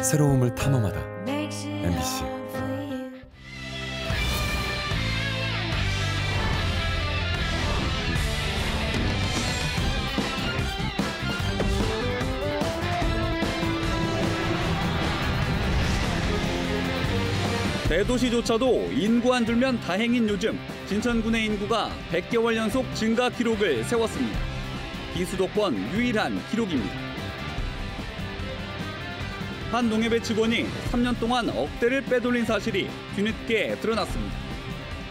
새로움을 탐험하다. MBC. 대도시조차도 인구 안 줄면 다행인 요즘, 진천군의 인구가 100개월 연속 증가 기록을 세웠습니다. 비수도권 유일한 기록입니다. 한 농협의 직원이 3년 동안 억대를 빼돌린 사실이 뒤늦게 드러났습니다.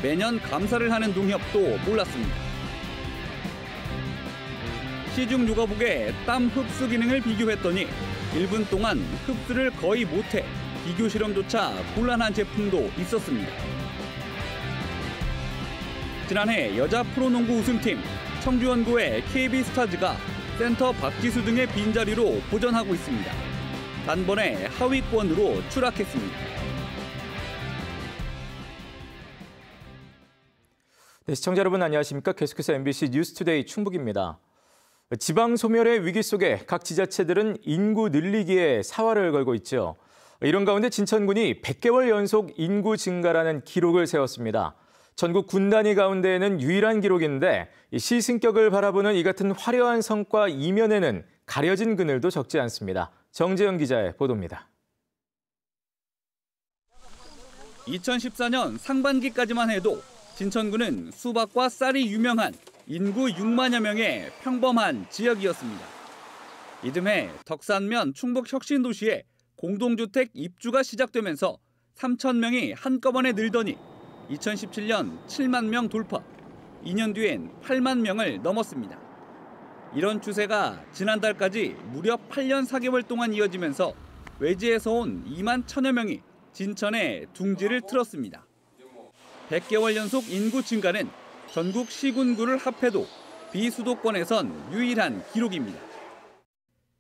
매년 감사를 하는 농협도 몰랐습니다. 시중 요가복의 땀 흡수 기능을 비교했더니 1분 동안 흡수를 거의 못해 비교 실험조차 곤란한 제품도 있었습니다. 지난해 여자 프로농구 우승팀 청주연고의 KB스타즈가 센터 박지수 등의 빈자리로 보전하고 있습니다. 단번에 하위권으로 추락했습니다. 네, 시청자 여러분 안녕하십니까? 계속해서 MBC 뉴스투데이 충북입니다. 지방 소멸의 위기 속에 각 지자체들은 인구 늘리기에 사활을 걸고 있죠. 이런 가운데 진천군이 100개월 연속 인구 증가라는 기록을 세웠습니다. 전국 군 단위 가운데에는 유일한 기록인데 시 승격을 바라보는 이 같은 화려한 성과 이면에는 가려진 그늘도 적지 않습니다. 정재영 기자의 보도입니다. 2014년 상반기까지만 해도 진천군은 수박과 쌀이 유명한 인구 6만여 명의 평범한 지역이었습니다. 이듬해 덕산면 충북혁신도시에 공동주택 입주가 시작되면서 3,000명이 한꺼번에 늘더니 2017년 7만 명 돌파, 2년 뒤엔 8만 명을 넘었습니다. 이런 추세가 지난달까지 무려 8년 4개월 동안 이어지면서 외지에서 온 2만 1,000여 명이 진천에 둥지를 틀었습니다. 100개월 연속 인구 증가는 전국 시군구를 합해도 비수도권에선 유일한 기록입니다.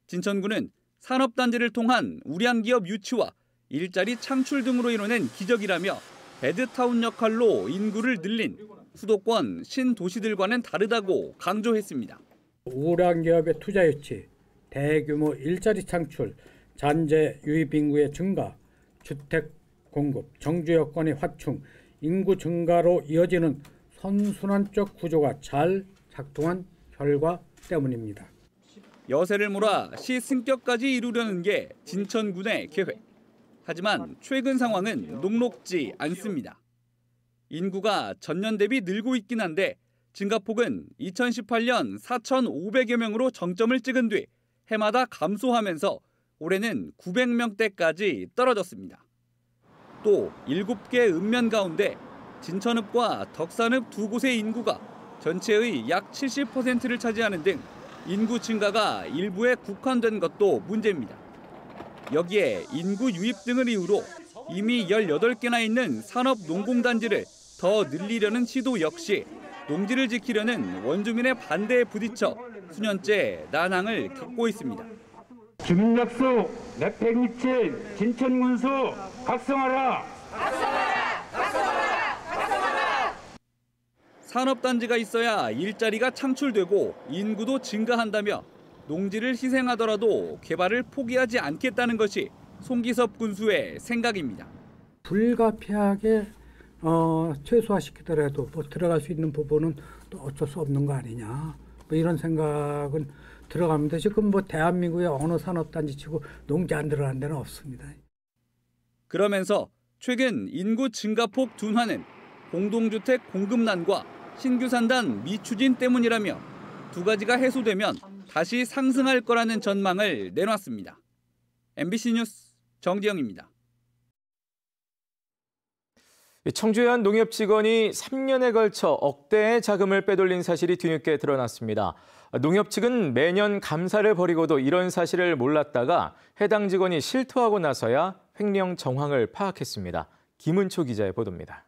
진천구는 산업단지를 통한 우량기업 유치와 일자리 창출 등으로 이뤄낸 기적이라며 베드타운 역할로 인구를 늘린 수도권 신도시들과는 다르다고 강조했습니다. 우량기업의 투자 유치, 대규모 일자리 창출, 잔재 유입 인구의 증가, 주택 공급, 정주 여건의 확충, 인구 증가로 이어지는 선순환적 구조가 잘 작동한 결과 때문입니다. 여세를 몰아 시 승격까지 이루려는 게 진천군의 계획. 하지만 최근 상황은 녹록지 않습니다. 인구가 전년 대비 늘고 있긴 한데 증가폭은 2018년 4,500여 명으로 정점을 찍은 뒤 해마다 감소하면서 올해는 900명대까지 떨어졌습니다. 또 7개 읍면 가운데 진천읍과 덕산읍 두 곳의 인구가 전체의 약 70%를 차지하는 등 인구 증가가 일부에 국한된 것도 문제입니다. 여기에 인구 유입 등을 이유로 이미 18개나 있는 산업농공단지를 더 늘리려는 시도 역시 농지를 지키려는 원주민의 반대에 부딪혀 수년째 난항을 겪고 있습니다. 주민약수 몇 127 진천군수 각성하라! 산업단지가 있어야 일자리가 창출되고 인구도 증가한다며 농지를 희생하더라도 개발을 포기하지 않겠다는 것이 송기섭 군수의 생각입니다. 불가피하게 최소화시키더라도 들어갈 수 있는 부분은 또 어쩔 수 없는 거 아니냐, 이런 생각은 들어갑니다. 지금 대한민국의 어느 산업단지 치고 농지 안 들어가는 데는 없습니다. 그러면서 최근 인구 증가폭 둔화는 공동주택 공급난과 신규 산단 미추진 때문이라며 두 가지가 해소되면 다시 상승할 거라는 전망을 내놨습니다. MBC 뉴스 정지영입니다. 청주의 한 농협 직원이 3년에 걸쳐 억대의 자금을 빼돌린 사실이 뒤늦게 드러났습니다. 농협 측은 매년 감사를 벌이고도 이런 사실을 몰랐다가 해당 직원이 실토하고 나서야 횡령 정황을 파악했습니다. 김은초 기자의 보도입니다.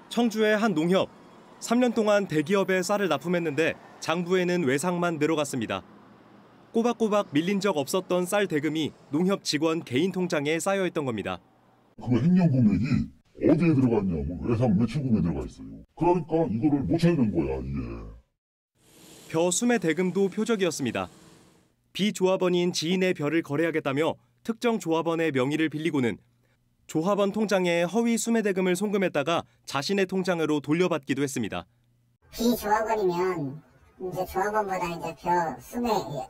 청주의 한 농협. 3년 동안 대기업에 쌀을 납품했는데 장부에는 외상만 늘어갔습니다. 꼬박꼬박 밀린 적 없었던 쌀 대금이 농협 직원 개인 통장에 쌓여있던 겁니다. 그 횡령 금액이 어디에 들어갔냐면 외상 매출금에 들어가 있어요. 그러니까 이거를 못 찾는 거야, 이게. 벼 수매 대금도 표적이었습니다. 비조합원인 지인의 별을 거래하겠다며 특정 조합원의 명의를 빌리고는 조합원 통장에 허위 수매대금을 송금했다가 자신의 통장으로 돌려받기도 했습니다. 비조합원이면 이제 조합원보다 이제 수매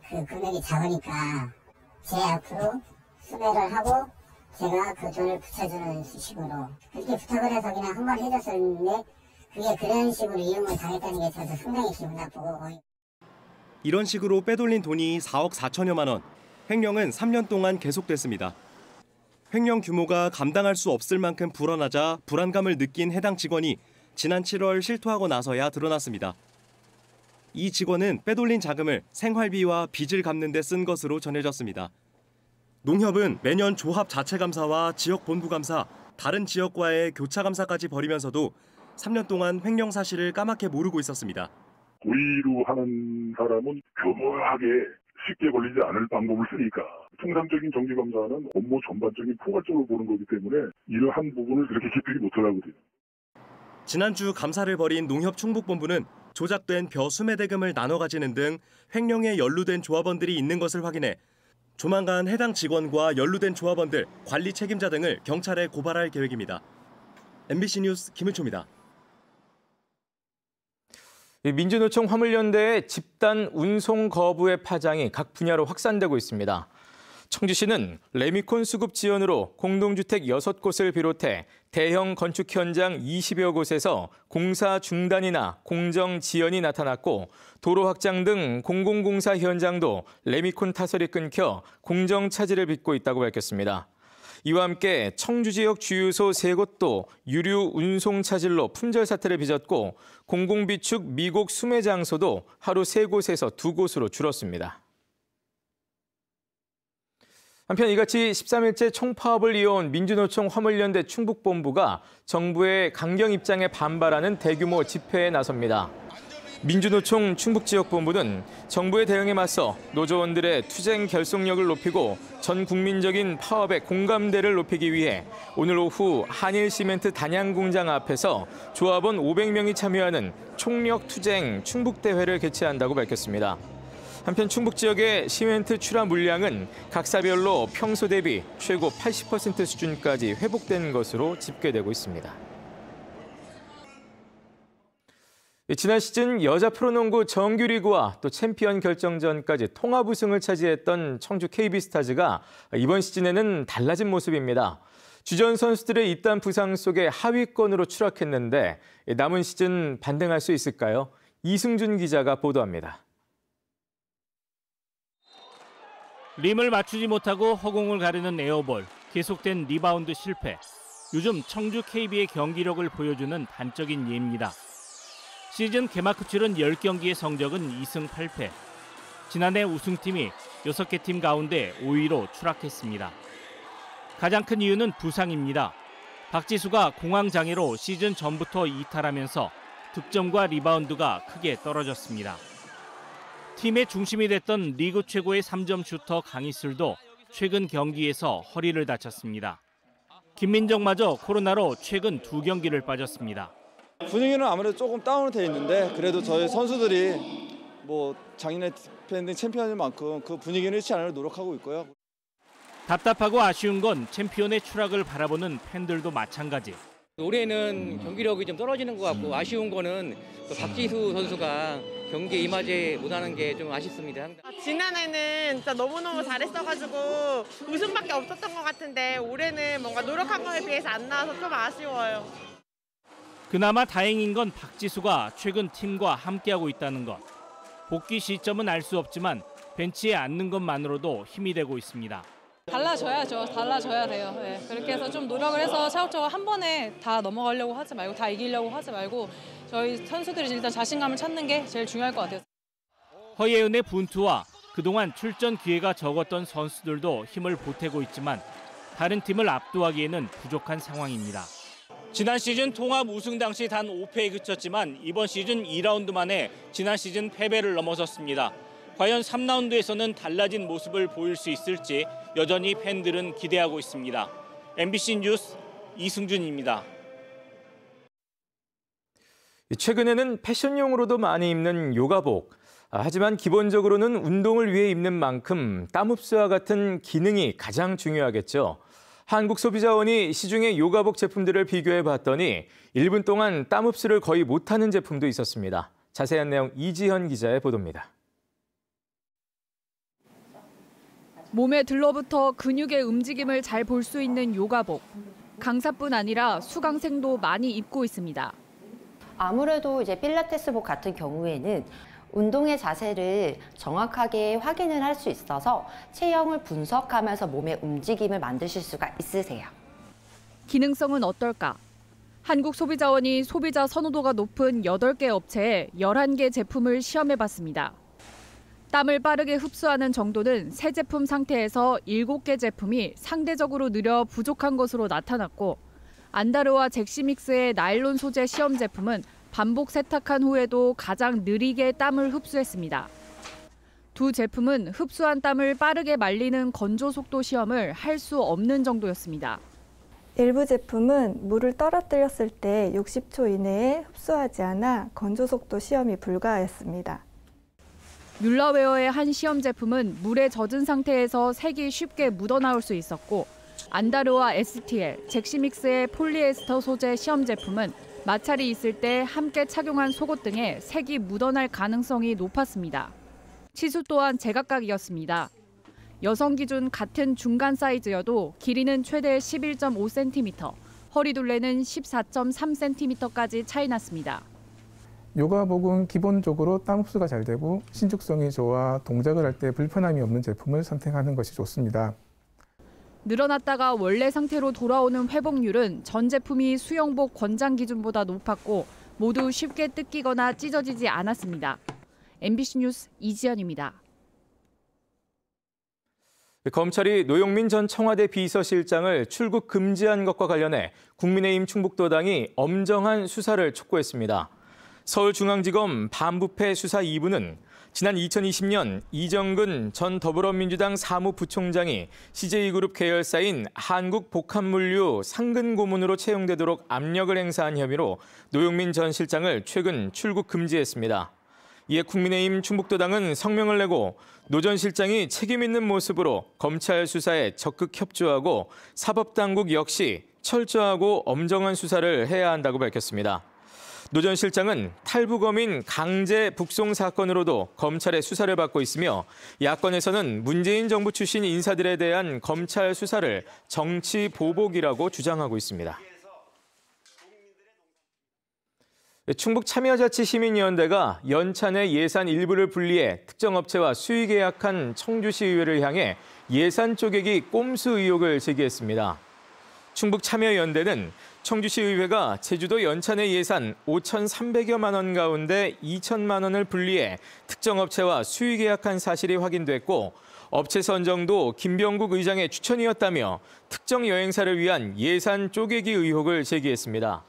그 금액이 작으니까 제 앞으로 수매를 하고 제가 그 돈을 붙여주는 식으로 그렇게 부탁을 해서 그냥 한번 해줬었는데 그게 그런 식으로 이용을 당했다는 게 저도 상당히 기분 나쁘고. 이런 식으로 빼돌린 돈이 4억 4천여만 원. 횡령은 3년 동안 계속됐습니다. 횡령 규모가 감당할 수 없을 만큼 불어나자 불안감을 느낀 해당 직원이 지난 7월 실토하고 나서야 드러났습니다. 이 직원은 빼돌린 자금을 생활비와 빚을 갚는 데 쓴 것으로 전해졌습니다. 농협은 매년 조합 자체 감사와 지역 본부 감사, 다른 지역과의 교차 감사까지 벌이면서도 3년 동안 횡령 사실을 까맣게 모르고 있었습니다. 고의로 하는 사람은 교묘하게 쉽게 걸리지 않을 방법을 쓰니까 통상적인 정기감사는 업무 전반적인 포괄적으로 보는 거기 때문에 이러한 부분을 그렇게 깊이 못하거든요. 지난주 감사를 벌인 농협 충북본부는 조작된 벼 수매대금을 나눠 가지는 등 횡령에 연루된 조합원들이 있는 것을 확인해 조만간 해당 직원과 연루된 조합원들, 관리 책임자 등을 경찰에 고발할 계획입니다. MBC 뉴스 김은초입니다. 민주노총 화물연대의 집단 운송 거부의 파장이 각 분야로 확산되고 있습니다. 청주시는 레미콘 수급 지연으로 공동주택 6곳을 비롯해 대형 건축 현장 20여 곳에서 공사 중단이나 공정 지연이 나타났고 도로 확장 등 공공공사 현장도 레미콘 타설이 끊겨 공정 차질을 빚고 있다고 밝혔습니다. 이와 함께 청주 지역 주유소 3곳도 유류 운송 차질로 품절 사태를 빚었고 공공비축 미곡 수매 장소도 하루 3곳에서 2곳으로 줄었습니다. 한편 이같이 13일째 총파업을 이어온 민주노총 화물연대 충북본부가 정부의 강경 입장에 반발하는 대규모 집회에 나섭니다. 민주노총 충북지역본부는 정부의 대응에 맞서 노조원들의 투쟁 결속력을 높이고 전 국민적인 파업의 공감대를 높이기 위해 오늘 오후 한일시멘트 단양공장 앞에서 조합원 500명이 참여하는 총력 투쟁 충북대회를 개최한다고 밝혔습니다. 한편 충북 지역의 시멘트 출하 물량은 각사별로 평소 대비 최고 80% 수준까지 회복된 것으로 집계되고 있습니다. 지난 시즌 여자 프로농구 정규리그와 또 챔피언 결정전까지 통합 우승을 차지했던 청주 KB스타즈가 이번 시즌에는 달라진 모습입니다. 주전 선수들의 잇단 부상 속에 하위권으로 추락했는데 남은 시즌 반등할 수 있을까요? 이승준 기자가 보도합니다. 림을 맞추지 못하고 허공을 가르는 에어볼, 계속된 리바운드 실패. 요즘 청주 KB의 경기력을 보여주는 단적인 예입니다. 시즌 개막 치른 10경기의 성적은 2승 8패. 지난해 우승팀이 6개 팀 가운데 5위로 추락했습니다. 가장 큰 이유는 부상입니다. 박지수가 공황장애로 시즌 전부터 이탈하면서 득점과 리바운드가 크게 떨어졌습니다. 팀의 중심이 됐던 리그 최고의 3점 슈터 강희슬도 최근 경기에서 허리를 다쳤습니다. 김민정마저 코로나로 최근 2경기를 빠졌습니다. 분위기는 아무래도 조금 다운돼 있는데 그래도 저희 선수들이 작년에 디펜딩 챔피언인 만큼 그 분위기는 잃지 않으려 노력하고 있고요. 답답하고 아쉬운 건 챔피언의 추락을 바라보는 팬들도 마찬가지. 올해는 경기력이 좀 떨어지는 것 같고 아쉬운 거는 또 박지수 선수가 경기에 임하지 못하는 게 좀 아쉽습니다. 지난해는 진짜 너무너무 잘했어가지고 우승밖에 없었던 것 같은데 올해는 뭔가 노력한 거에 비해서 안 나와서 좀 아쉬워요. 그나마 다행인 건 박지수가 최근 팀과 함께하고 있다는 것. 복귀 시점은 알 수 없지만 벤치에 앉는 것만으로도 힘이 되고 있습니다. 달라져야죠. 달라져야 돼요. 네. 그렇게 해서 좀 노력을 해서 차곡차곡 한 번에 다 넘어가려고 하지 말고 다 이기려고 하지 말고 저희 선수들이 일단 자신감을 찾는 게 제일 중요할 것 같아요. 허예은의 분투와 그동안 출전 기회가 적었던 선수들도 힘을 보태고 있지만 다른 팀을 압도하기에는 부족한 상황입니다. 지난 시즌 통합 우승 당시 단 5패에 그쳤지만 이번 시즌 2라운드 만에 지난 시즌 패배를 넘어섰습니다. 과연 3라운드에서는 달라진 모습을 보일 수 있을지 여전히 팬들은 기대하고 있습니다. MBC 뉴스 이승준입니다. 최근에는 패션용으로도 많이 입는 요가복. 하지만 기본적으로는 운동을 위해 입는 만큼 땀 흡수와 같은 기능이 가장 중요하겠죠. 한국소비자원이 시중의 요가복 제품들을 비교해 봤더니 1분 동안 땀 흡수를 거의 못하는 제품도 있었습니다. 자세한 내용 이지현 기자의 보도입니다. 몸에 들러붙어 근육의 움직임을 잘 볼 수 있는 요가복. 강사뿐 아니라 수강생도 많이 입고 있습니다. 아무래도 이제 필라테스복 같은 경우에는 운동의 자세를 정확하게 확인을 할 수 있어서 체형을 분석하면서 몸의 움직임을 만드실 수가 있으세요. 기능성은 어떨까? 한국소비자원이 소비자 선호도가 높은 8개 업체에 11개 제품을 시험해봤습니다. 땀을 빠르게 흡수하는 정도는 새 제품 상태에서 7개 제품이 상대적으로 느려 부족한 것으로 나타났고, 안다르와 잭시믹스의 나일론 소재 시험 제품은 반복 세탁한 후에도 가장 느리게 땀을 흡수했습니다. 두 제품은 흡수한 땀을 빠르게 말리는 건조 속도 시험을 할 수 없는 정도였습니다. 일부 제품은 물을 떨어뜨렸을 때 60초 이내에 흡수하지 않아 건조 속도 시험이 불가하였습니다. 뮬러웨어의 한 시험 제품은 물에 젖은 상태에서 색이 쉽게 묻어나올 수 있었고, 안다르와 STL, 잭시믹스의 폴리에스터 소재 시험 제품은 마찰이 있을 때 함께 착용한 속옷 등에 색이 묻어날 가능성이 높았습니다. 치수 또한 제각각이었습니다. 여성 기준 같은 중간 사이즈여도 길이는 최대 11.5cm, 허리 둘레는 14.3cm까지 차이 났습니다. 요가복은 기본적으로 땀 흡수가 잘 되고 신축성이 좋아 동작을 할 때 불편함이 없는 제품을 선택하는 것이 좋습니다. 늘어났다가 원래 상태로 돌아오는 회복률은 전 제품이 수영복 권장 기준보다 높았고 모두 쉽게 뜯기거나 찢어지지 않았습니다. MBC 뉴스 이지연입니다. 검찰이 노영민 전 청와대 비서실장을 출국 금지한 것과 관련해 국민의힘 충북도당이 엄정한 수사를 촉구했습니다. 서울중앙지검 반부패 수사 2부는 지난 2020년 이정근 전 더불어민주당 사무부총장이 CJ그룹 계열사인 한국복합물류 상근고문으로 채용되도록 압력을 행사한 혐의로 노영민 전 실장을 최근 출국 금지했습니다. 이에 국민의힘 충북도당은 성명을 내고 노 전 실장이 책임 있는 모습으로 검찰 수사에 적극 협조하고 사법당국 역시 철저하고 엄정한 수사를 해야 한다고 밝혔습니다. 노 전 실장은 탈북어민 강제 북송 사건으로도 검찰의 수사를 받고 있으며 야권에서는 문재인 정부 출신 인사들에 대한 검찰 수사를 정치 보복이라고 주장하고 있습니다. 충북참여자치시민위원회가 연찬의 예산 일부를 분리해 특정 업체와 수의 계약한 청주시의회를 향해 예산 쪼개기 꼼수 의혹을 제기했습니다. 충북참여연대는 청주시의회가 제주도 연찬의 예산 5,300여만 원 가운데 2천만 원을 분리해 특정 업체와 수의 계약한 사실이 확인됐고 업체 선정도 김병국 의장의 추천이었다며 특정 여행사를 위한 예산 쪼개기 의혹을 제기했습니다.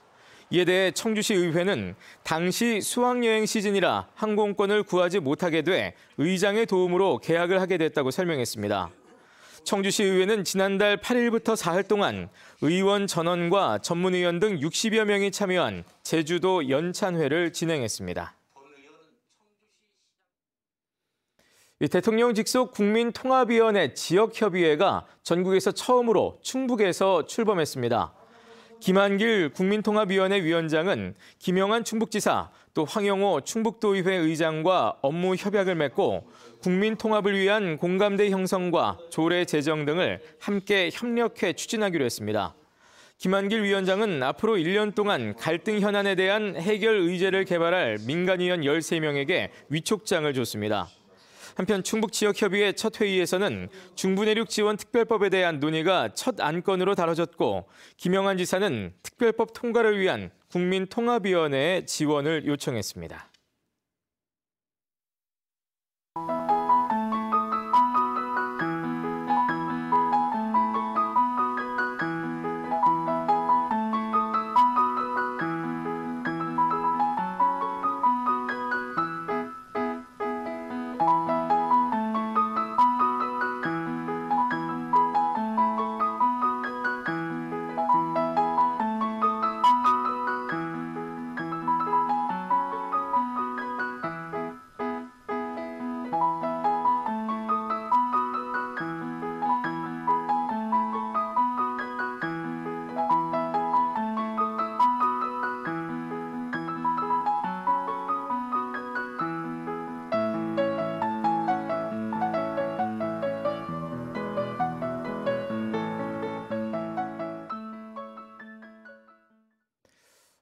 이에 대해 청주시의회는 당시 수학여행 시즌이라 항공권을 구하지 못하게 돼 의장의 도움으로 계약을 하게 됐다고 설명했습니다. 청주시의회는 지난달 8일부터 4일 동안 의원 전원과 전문의원 등 60여 명이 참여한 제주도 연찬회를 진행했습니다. 대통령 직속 국민통합위원회 지역협의회가 전국에서 처음으로 충북에서 출범했습니다. 김한길 국민통합위원회 위원장은 김영환 충북지사, 또 황영호 충북도의회 의장과 업무 협약을 맺고 국민통합을 위한 공감대 형성과 조례 제정 등을 함께 협력해 추진하기로 했습니다. 김한길 위원장은 앞으로 1년 동안 갈등 현안에 대한 해결 의제를 개발할 민간위원 13명에게 위촉장을 줬습니다. 한편 충북지역협의회 첫 회의에서는 중부내륙 지원 특별법에 대한 논의가 첫 안건으로 다뤄졌고 김영환 지사는 특별법 통과를 위한 국민통합위원회에 지원을 요청했습니다.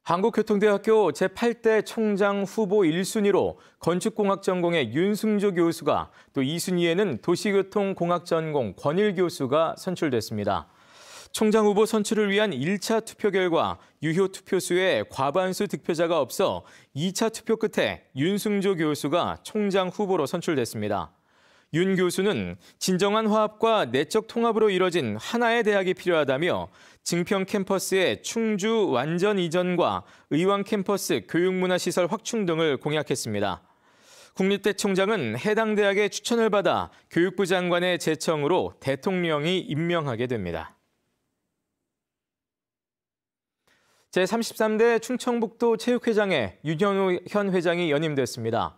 한국교통대학교 제8대 총장 후보 1순위로 건축공학 전공의 윤승조 교수가 또 2순위에는 도시교통공학 전공 권일 교수가 선출됐습니다. 총장 후보 선출을 위한 1차 투표 결과 유효 투표수의 과반수 득표자가 없어 2차 투표 끝에 윤승조 교수가 총장 후보로 선출됐습니다. 윤 교수는 진정한 화합과 내적 통합으로 이뤄진 하나의 대학이 필요하다며 증평 캠퍼스의 충주 완전 이전과 의왕 캠퍼스 교육문화시설 확충 등을 공약했습니다. 국립대 총장은 해당 대학의 추천을 받아 교육부 장관의 제청으로 대통령이 임명하게 됩니다. 제33대 충청북도 체육회장에 윤현우 현 회장이 연임됐습니다.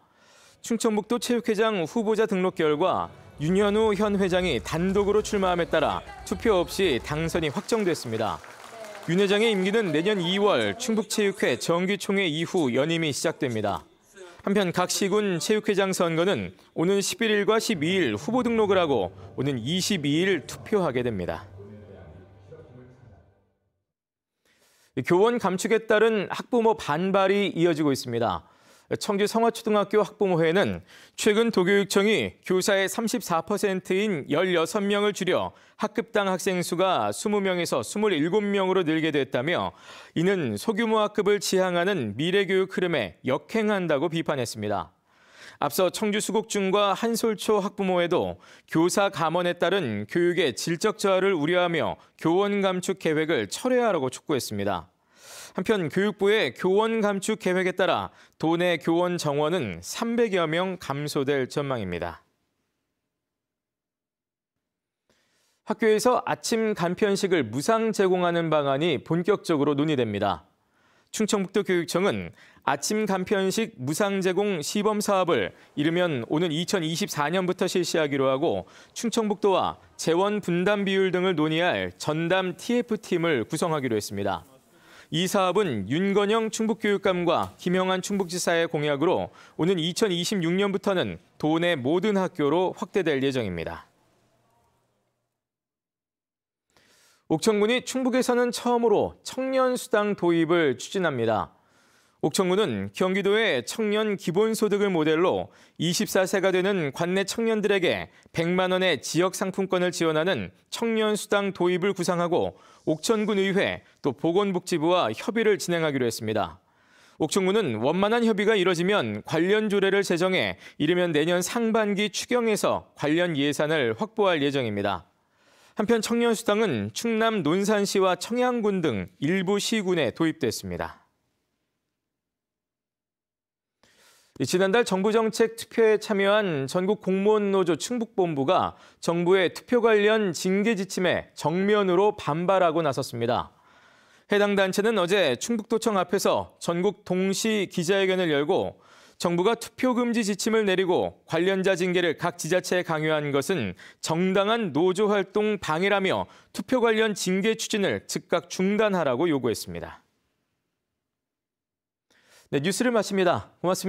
충청북도 체육회장 후보자 등록 결과 윤현우 현 회장이 단독으로 출마함에 따라 투표 없이 당선이 확정됐습니다. 윤 회장의 임기는 내년 2월 충북체육회 정기총회 이후 연임이 시작됩니다. 한편 각 시군 체육회장 선거는 오는 11일과 12일 후보 등록을 하고 오는 22일 투표하게 됩니다. 교원 감축에 따른 학부모 반발이 이어지고 있습니다. 청주 성화초등학교 학부모회는 최근 도교육청이 교사의 34%인 16명을 줄여 학급당 학생 수가 20명에서 27명으로 늘게 됐다며 이는 소규모 학급을 지향하는 미래교육 흐름에 역행한다고 비판했습니다. 앞서 청주 수곡중과 한솔초 학부모회도 교사 감원에 따른 교육의 질적 저하를 우려하며 교원 감축 계획을 철회하라고 촉구했습니다. 한편 교육부의 교원 감축 계획에 따라 도내 교원 정원은 300여 명 감소될 전망입니다. 학교에서 아침 간편식을 무상 제공하는 방안이 본격적으로 논의됩니다. 충청북도 교육청은 아침 간편식 무상 제공 시범 사업을 이르면 오는 2024년부터 실시하기로 하고 충청북도와 재원 분담 비율 등을 논의할 전담 TF팀을 구성하기로 했습니다. 이 사업은 윤건영 충북교육감과 김영한 충북지사의 공약으로 오는 2026년부터는 도내 모든 학교로 확대될 예정입니다. 옥천군이 충북에서는 처음으로 청년수당 도입을 추진합니다. 옥천군은 경기도의 청년 기본소득을 모델로 24세가 되는 관내 청년들에게 100만 원의 지역 상품권을 지원하는 청년수당 도입을 구상하고 옥천군의회 또 보건복지부와 협의를 진행하기로 했습니다. 옥천군은 원만한 협의가 이뤄지면 관련 조례를 제정해 이르면 내년 상반기 추경에서 관련 예산을 확보할 예정입니다. 한편 청년수당은 충남 논산시와 청양군 등 일부 시군에 도입됐습니다. 지난달 정부정책 투표에 참여한 전국공무원노조 충북본부가 정부의 투표 관련 징계 지침에 정면으로 반발하고 나섰습니다. 해당 단체는 어제 충북도청 앞에서 전국 동시 기자회견을 열고 정부가 투표 금지 지침을 내리고 관련자 징계를 각 지자체에 강요한 것은 정당한 노조 활동 방해라며 투표 관련 징계 추진을 즉각 중단하라고 요구했습니다. 네, 뉴스를 마칩니다. 고맙습니다.